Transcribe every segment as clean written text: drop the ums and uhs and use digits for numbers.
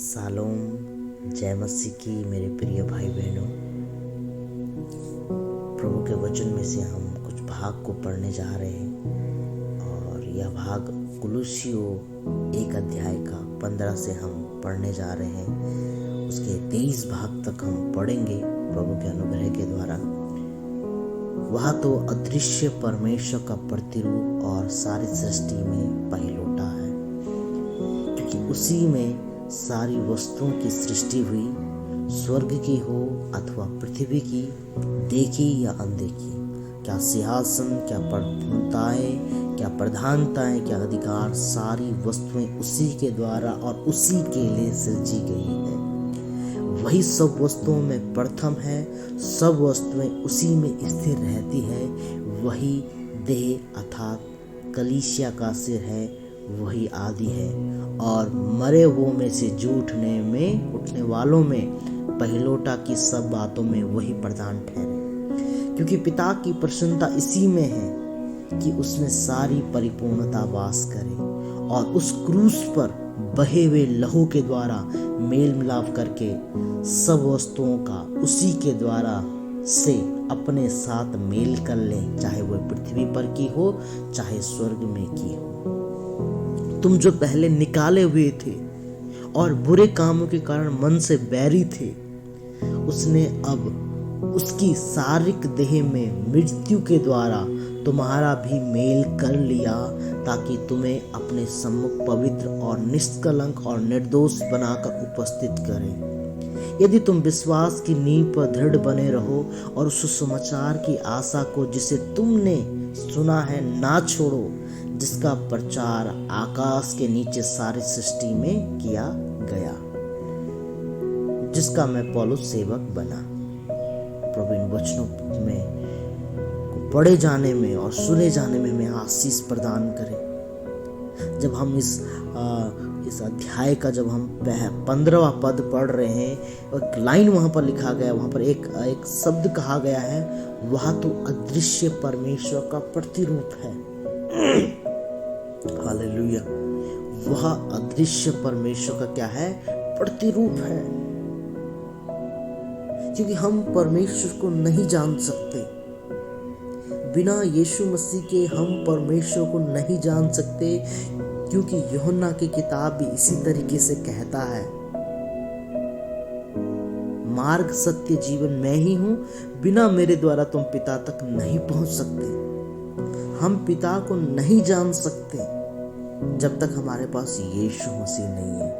Shalom, जय मसीह की मेरे प्रिय भाई बहनों। प्रभु के वचन में से हम कुछ भाग को पढ़ने जा रहे हैं और यह भाग कुलुस्सियों 1 अध्याय का 15 से हम पढ़ने जा रहे हैं। उसके 23 भाग तक हम पढ़ेंगे प्रभु के अनुग्रह के द्वारा। वह तो अदृश्य परमेश्वर का प्रतिरूप और सारी सृष्टि में पहिलौठा है, क्योंकि उसी में सारी वस्तुओं की सृष्टि हुई, स्वर्ग की हो अथवा पृथ्वी की, देखी या अनदेखी। क्या सिंहासन, क्या प्रभुताएं, क्या प्रधानताएं, क्या अधिकार, सारी वस्तुएं उसी के द्वारा और उसी के लिए सृजी गई है। वही सब वस्तुओं में प्रथम है, सब वस्तुएं उसी में स्थिर रहती है। वही देह अर्थात कलीसिया का सिर है, वही आदि है और मरे हुओं में से जी उठने वालों में पहिलौठा की सब बातों में वही प्रधान ठहरे। क्योंकि पिता की प्रसन्नता इसी में है कि उसमें सारी परिपूर्णता वास करे और उस क्रूस पर बहे हुए लहू के द्वारा मेल मिलाप करके सब वस्तुओं का उसी के द्वारा से अपने साथ मेल कर ले, चाहे वह पृथ्वी पर की हो चाहे स्वर्ग में की हो। तुम जो पहले निकाले हुए थे और बुरे कामों के कारण मन से बैरी थे, उसने अब उसकी शारीरिक देह में मृत्यु के द्वारा तुम्हारा भी मेल कर लिया, ताकि तुम्हें अपने सम्मुख पवित्र और निष्कलंक और निर्दोष बनाकर उपस्थित करे। यदि तुम विश्वास की नींव पर दृढ़ बने रहो और उस सुसमाचार की आशा को जिसे तुमने सुना है ना छोड़ो, जिसका प्रचार आकाश के नीचे सारी सृष्टि में किया गया, जिसका मैं पौलुस सेवक बना। प्रभु इन वचनों में पढ़े जाने में और सुने जाने में मैं आशीष प्रदान करे। जब हम इस अध्याय का जब हम 15वां पद पढ़ रहे हैं, एक लाइन वहां पर लिखा गया, वहां पर एक शब्द कहा गया है, वह तो अदृश्य परमेश्वर का प्रतिरूप है। हालेलुया। वह अदृश्य परमेश्वर का क्या है? प्रतिरूप है। क्योंकि हम परमेश्वर को नहीं जान सकते, बिना यीशु मसीह के हम परमेश्वर को नहीं जान सकते, क्योंकि यूहन्ना की किताब भी इसी तरीके से कहता है, मार्ग सत्य जीवन मैं ही हूं, बिना मेरे द्वारा तुम पिता तक नहीं पहुंच सकते। हम पिता को नहीं जान सकते जब तक हमारे पास यीशु मसीह नहीं है।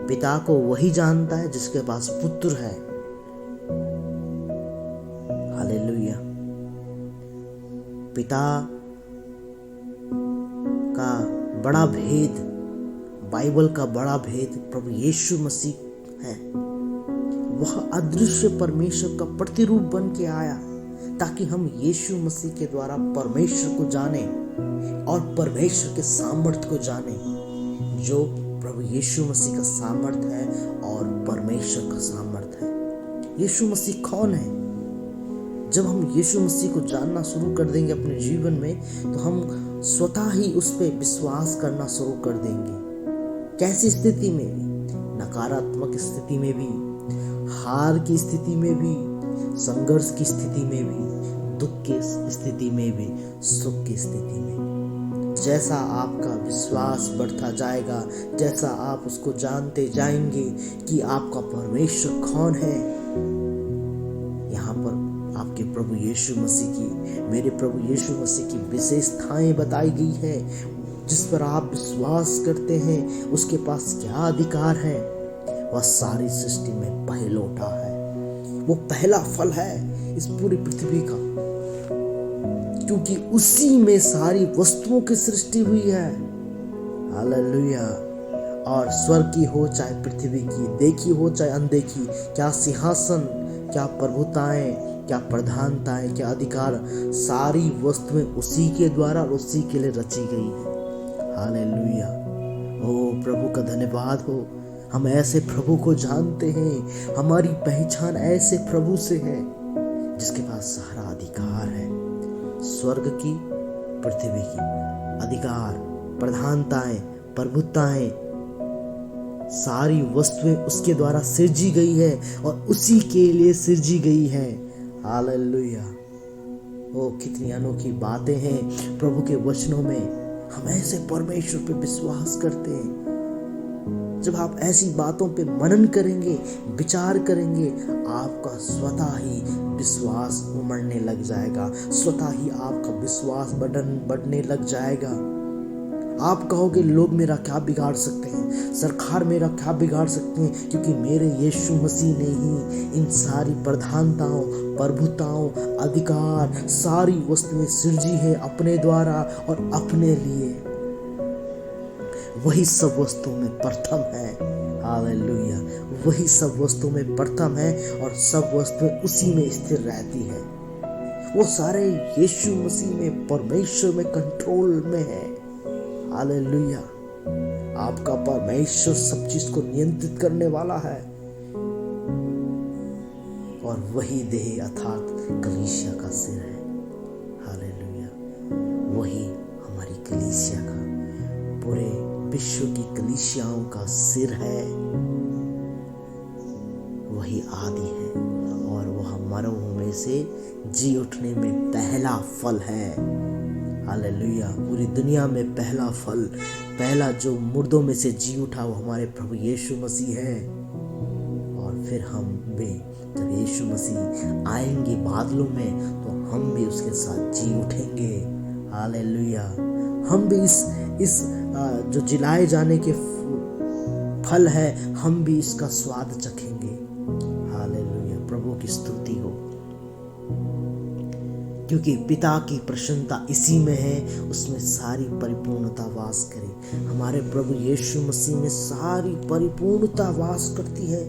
पिता को वही जानता है जिसके पास पुत्र है। हालेलुया। पिता का बड़ा भेद, बाइबल का बड़ा भेद प्रभु यीशु मसीह है। वह अदृश्य परमेश्वर का प्रतिरूप बन के आया, ताकि हम यीशु मसीह के द्वारा परमेश्वर को जाने और परमेश्वर के सामर्थ्य को जाने, जो प्रभु यीशु मसीह का सामर्थ्य है और परमेश्वर का सामर्थ्य है। यीशु मसीह कौन है? जब हम यीशु मसीह को जानना शुरू कर देंगे अपने जीवन में, तो हम स्वतः ही उस पर विश्वास करना शुरू कर देंगे। कैसी स्थिति में भी? नकारात्मक स्थिति में भी, हार की स्थिति में भी, संघर्ष की स्थिति में भी, दुख की स्थिति में भी, सुख की स्थिति में। जैसा आपका विश्वास बढ़ता जाएगा, जैसा आप उसको जानते जाएंगे कि आपका परमेश्वर कौन है, यहाँ पर आपके प्रभु यीशु मसीह की, मेरे प्रभु यीशु मसीह की विशेषताएं बताई गई है। जिस पर आप विश्वास करते हैं उसके पास क्या अधिकार है? वह सारी सृष्टि में पहिलौठा है। वो पहला फल है इस पूरी पृथ्वी का, क्योंकि उसी में सारी वस्तुओं की सृष्टि हुई है। हालेलुया। और स्वर्ग की हो चाहे पृथ्वी की, देखी हो चाहे अनदेखी, क्या सिंहासन, क्या प्रभुताएं, क्या प्रधानताएं, क्या अधिकार, सारी वस्तुएं उसी के द्वारा और उसी के लिए रची गई है। हालेलुया। ओ प्रभु का धन्यवाद हो। हम ऐसे प्रभु को जानते हैं, हमारी पहचान ऐसे प्रभु से है जिसके पास सारा अधिकार है। स्वर्ग की, पृथ्वी की, अधिकार, प्रधानताएं, प्रभुताएं, सारी वस्तुएं उसके द्वारा सृजी गई है और उसी के लिए सृजी गई है। हालेलुया। ओ कितनी अनोखी बातें हैं प्रभु के वचनों में। हम ऐसे परमेश्वर पे विश्वास करते हैं। जब आप ऐसी बातों पे मनन करेंगे, विचार करेंगे, आपका स्वतः ही विश्वास उमड़ने लग जाएगा, स्वतः ही आपका विश्वास बढ़ने लग जाएगा। आप कहोगे लोग मेरा क्या बिगाड़ सकते हैं, सरकार मेरा क्या बिगाड़ सकते हैं, क्योंकि मेरे यीशु मसीह ने ही इन सारी प्रधानताओं, प्रभुताओं, अधिकार, सारी वस्तुएं सृजी है अपने द्वारा और अपने लिए। वही सब वस्तुओं में प्रथम है। हालेलुया। वही सब वस्तुओं में प्रथम है और सब वस्तुएं उसी में स्थिर रहती है। वो सारे यीशु मसीह में, परमेश्वर में कंट्रोल में है। हालेलुया। आपका परमेश्वर सब चीज को नियंत्रित करने वाला है और वही देह अर्थात कलीसिया का सिर है। हालेलुया। वही हमारी कलीसिया का, पूरे विश्व की कलीसियाओं का सिर है। वही आदि है और वह मरों में से जी उठने में पहला फल है। हालेलुया। पूरी दुनिया में पहला फल, पहला जो मुर्दों में से जी उठा वो हमारे प्रभु यीशु मसीह है। और फिर हम भी जब यीशु मसीह आएंगे बादलों में तो हम भी उसके साथ जी उठेंगे। हालेलुया। हम भी इस जो जिलाए जाने के फल है, हम भी इसका स्वाद चखेंगे। हालेलुया। प्रभु की स्तुति हो, क्योंकि पिता की प्रसन्नता इसी में है, उसमें सारी परिपूर्णता वास करे। हमारे प्रभु यीशु मसीह में सारी परिपूर्णता वास करती है।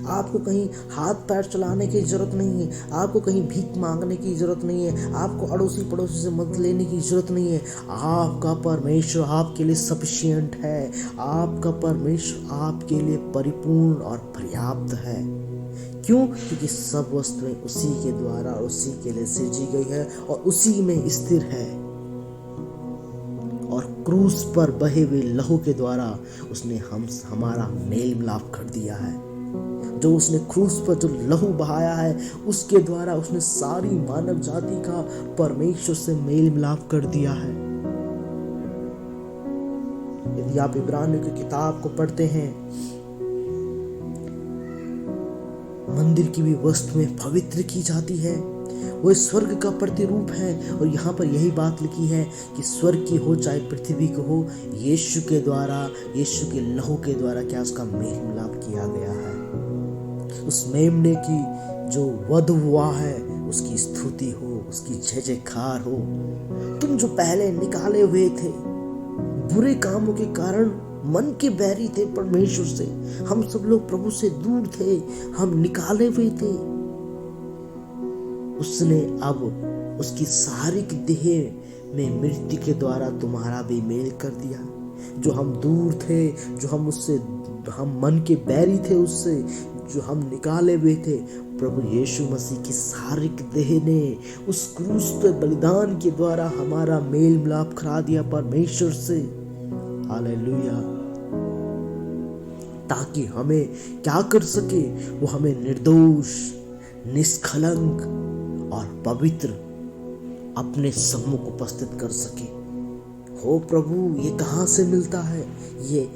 आपको कहीं हाथ पैर चलाने की जरूरत नहीं है, आपको कहीं भीख मांगने की जरूरत नहीं है, आपको अड़ोसी पड़ोसी से मदद लेने की जरूरत नहीं है। आपका परमेश्वर आपके लिए सफिशिएंट है। आपका परमेश्वर आपके लिए परिपूर्ण और पर्याप्त है। क्यों? क्योंकि सब वस्तुएं उसी के द्वारा और उसी के लिए सृजी गई है और उसी में स्थिर है। और क्रूस पर बहे हुए लहू के द्वारा उसने हमारा मेल मिलाप कर दिया है। जो उसने क्रूस पर जो लहू बहाया है उसके द्वारा उसने सारी मानव जाति का परमेश्वर से मेल मिलाप कर दिया है। यदि आप इब्रानियों की किताब को पढ़ते हैं, मंदिर की भी वस्तुएं पवित्र की जाती है। वो स्वर्ग का प्रतिरूप है और यहाँ पर यही बात लिखी है कि स्वर्ग की हो चाहे पृथ्वी की हो, यीशु के द्वारा, यीशु के लहू के द्वारा क्या उसका मेल मिलाप किया गया है। उस मेमने की जो वध हुआ है उसकी स्तुति हो, उसकी जय जयकार हो। तुम जो पहले निकाले हुए थे, बुरे कामों के कारण मन के बैरी थे परमेश्वर से, हम सब लोग प्रभु से दूर थे, हम निकाले हुए थे, उसने अब उसकी शारीरिक देह में मृत्यु के द्वारा तुम्हारा भी मेल कर दिया। जो हम दूर थे, जो हम मन के बैरी थे उससे, जो हम निकाले हुए थे, प्रभु यीशु मसीह की शारीरिक देह ने उस क्रूस पे बलिदान के द्वारा हमारा मेल मिलाप करा दिया परमेश्वर से। हालेलुया। ताकि हमें क्या कर सके, वो हमें निर्दोष, निष्कलंक और पवित्र अपने सम्मुख उपस्थित कर सके। हो प्रभु, ये कहाँ से मिलता है? ये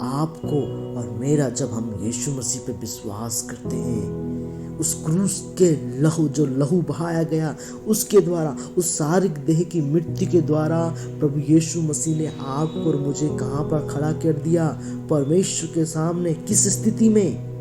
आपको और मेरा, जब हम यीशु मसीह पे विश्वास करते हैं, उस क्रूस के लहू, जो लहू बहाया गया उसके द्वारा, उस शारीरिक देह की मृत्यु के द्वारा प्रभु यीशु मसीह ने आपको और मुझे कहाँ पर खड़ा कर दिया? परमेश्वर के सामने। किस स्थिति में?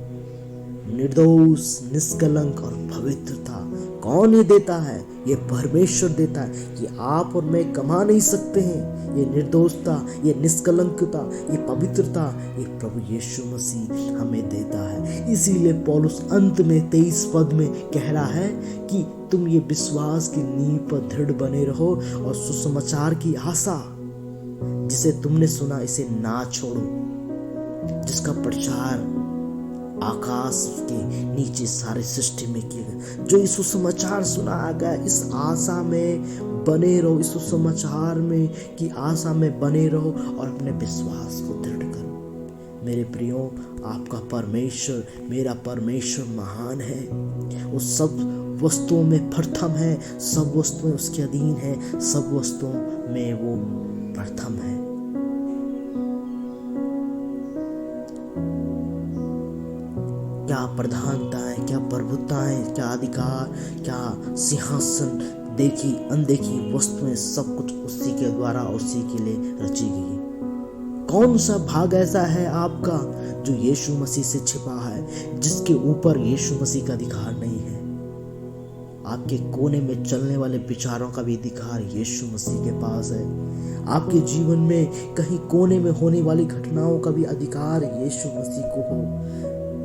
निर्दोष, निष्कलंक और पवित्रता। कौन ये देता है? ये परमेश्वर देता है। ये आप और मैं कमा नहीं सकते हैं। ये निर्दोषता, ये निष्कलंकता, ये पवित्रता, ये प्रभु यीशु मसीह हमें देता है। इसीलिए पौलुस अंत में 23 पद में कह रहा है कि तुम ये विश्वास की नींव पर दृढ़ बने रहो और सुसमाचार की आशा जिसे तुमने सुना इसे ना छोड़ो, जिसका प्रचार आकाश के नीचे सारे सृष्टि में किया गया। जो इस सुसमाचार सुनाया गया, इस आशा में बने रहो, इस सुसमाचार में की आशा में बने रहो और अपने विश्वास को दृढ़ करो। मेरे प्रियो, आपका परमेश्वर, मेरा परमेश्वर महान है। वो सब वस्तुओं में प्रथम है, सब वस्तुएं उसके अधीन है, सब वस्तुओं में वो प्रथम है। क्या प्रधानताएं, क्या प्रभुताएं, क्या अधिकार, क्या सिंहासन, देखी अनदेखी वस्तुएं, सब कुछ उसी के द्वारा, उसी के लिए रची गई। कौन सा भाग ऐसा है आपका जो यीशु मसीह से छिपा है, जिसके ऊपर यीशु मसीह का अधिकार नहीं है? आपके कोने में चलने वाले विचारों का भी अधिकार यीशु मसीह के पास है। आपके जीवन में कहीं कोने में होने वाली घटनाओं का भी अधिकार यीशु मसीह को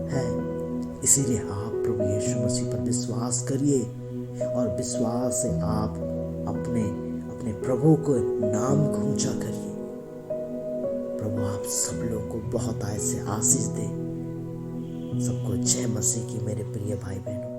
है। इसीलिए आप प्रभु यीशु मसीह पर विश्वास करिए और विश्वास से आप अपने प्रभु को नाम को ऊंचा करिए। प्रभु आप सब लोग को बहुत ऐसे आशीष दे। सबको जय मसीह की मेरे प्रिय भाई बहनों।